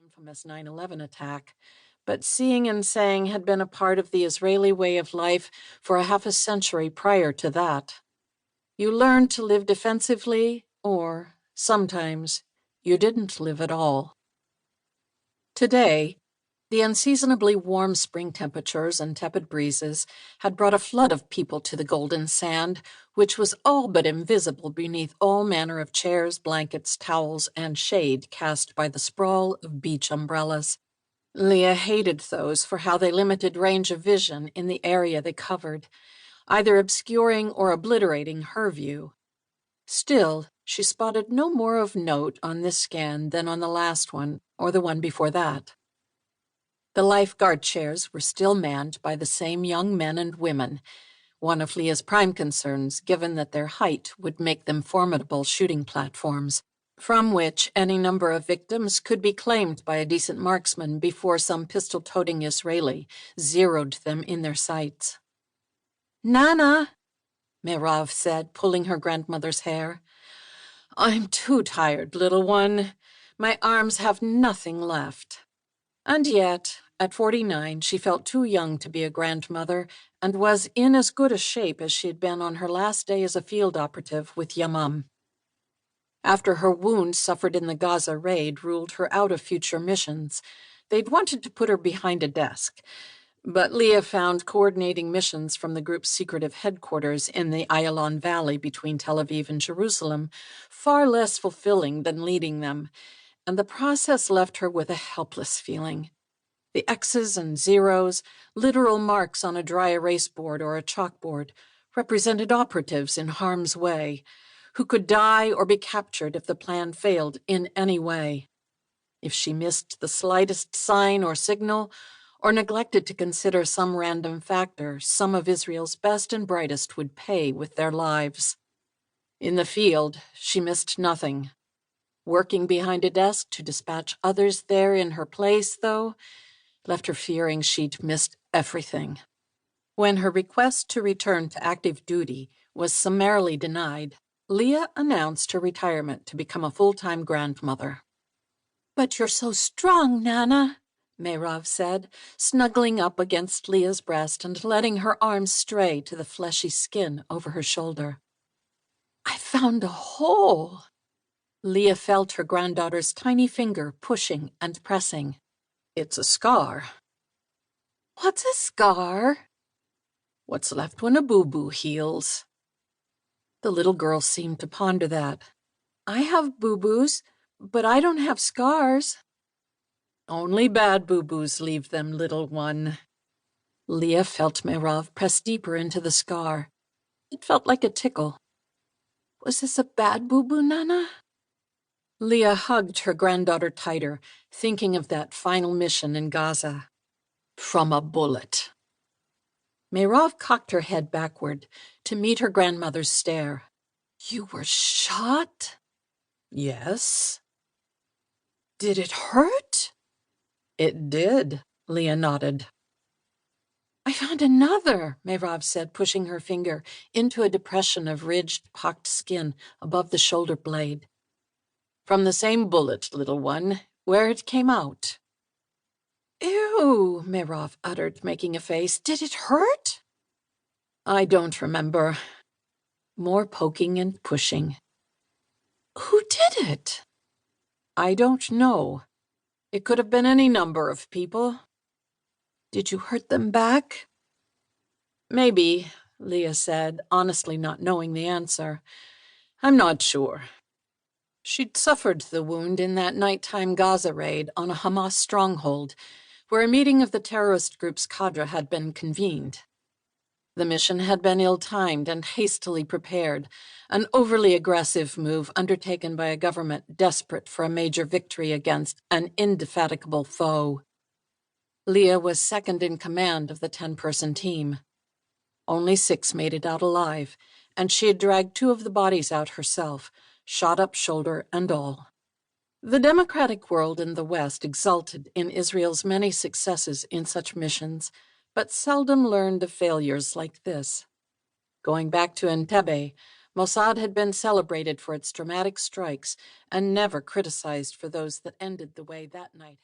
infamous 9/11 attack, but seeing and saying had been a part of the Israeli way of life for a half a century prior to that. You learned to live defensively, or, sometimes, you didn't live at all. Today, the unseasonably warm spring temperatures and tepid breezes had brought a flood of people to the golden sand, which was all but invisible beneath all manner of chairs, blankets, towels, and shade cast by the sprawl of beach umbrellas. Lia hated those for how they limited range of vision in the area they covered, either obscuring or obliterating her view. Still, she spotted no more of note on this scan than on the last one or the one before that. The lifeguard chairs were still manned by the same young men and women, one of Lia's prime concerns given that their height would make them formidable shooting platforms, from which any number of victims could be claimed by a decent marksman before some pistol-toting Israeli zeroed them in their sights. "Nana," Merav said, pulling her grandmother's hair. "I'm too tired, little one. My arms have nothing left." And yet, at 49, she felt too young to be a grandmother and was in as good a shape as she had been on her last day as a field operative with Yamam. After her wound suffered in the Gaza raid ruled her out of future missions, they'd wanted to put her behind a desk, but Lia found coordinating missions from the group's secretive headquarters in the Ayalon Valley between Tel Aviv and Jerusalem far less fulfilling than leading them, and the process left her with a helpless feeling. The X's and zeros, literal marks on a dry erase board or a chalkboard, represented operatives in harm's way, who could die or be captured if the plan failed in any way. If she missed the slightest sign or signal, or neglected to consider some random factor, some of Israel's best and brightest would pay with their lives. In the field, she missed nothing. Working behind a desk to dispatch others there in her place, though, left her fearing she'd missed everything. When her request to return to active duty was summarily denied, Lia announced her retirement to become a full-time grandmother. "But you're so strong, Nana," Merav said, snuggling up against Lia's breast and letting her arms stray to the fleshy skin over her shoulder. "I found a hole." Lia felt her granddaughter's tiny finger pushing and pressing. "It's a scar." "What's a scar?" "What's left when a boo-boo heals." The little girl seemed to ponder that. "I have boo-boos, but I don't have scars." "Only bad boo-boos leave them, little one." Lia felt Merav press deeper into the scar. It felt like a tickle. "Was this a bad boo-boo, Nana?" Lia hugged her granddaughter tighter, thinking of that final mission in Gaza. "From a bullet." Merav cocked her head backward to meet her grandmother's stare. "You were shot?" "Yes." "Did it hurt?" "It did," Lia nodded. "I found another," Merav said, pushing her finger into a depression of ridged, pocked skin above the shoulder blade. "From the same bullet, little one, where it came out." "Ew," Merav uttered, making a face. "Did it hurt?" "I don't remember." More poking and pushing. "Who did it?" "I don't know. It could have been any number of people." "Did you hurt them back?" "Maybe," Lia said, honestly not knowing the answer. "I'm not sure." She'd suffered the wound in that nighttime Gaza raid on a Hamas stronghold, where a meeting of the terrorist group's cadre had been convened. The mission had been ill-timed and hastily prepared, an overly aggressive move undertaken by a government desperate for a major victory against an indefatigable foe. Lia was second in command of the 10-person team. Only 6 made it out alive, and she had dragged 2 of the bodies out herself, shot up shoulder and all. The democratic world in the West exulted in Israel's many successes in such missions, but seldom learned of failures like this. Going back to Entebbe, Mossad had been celebrated for its dramatic strikes and never criticized for those that ended the way that night.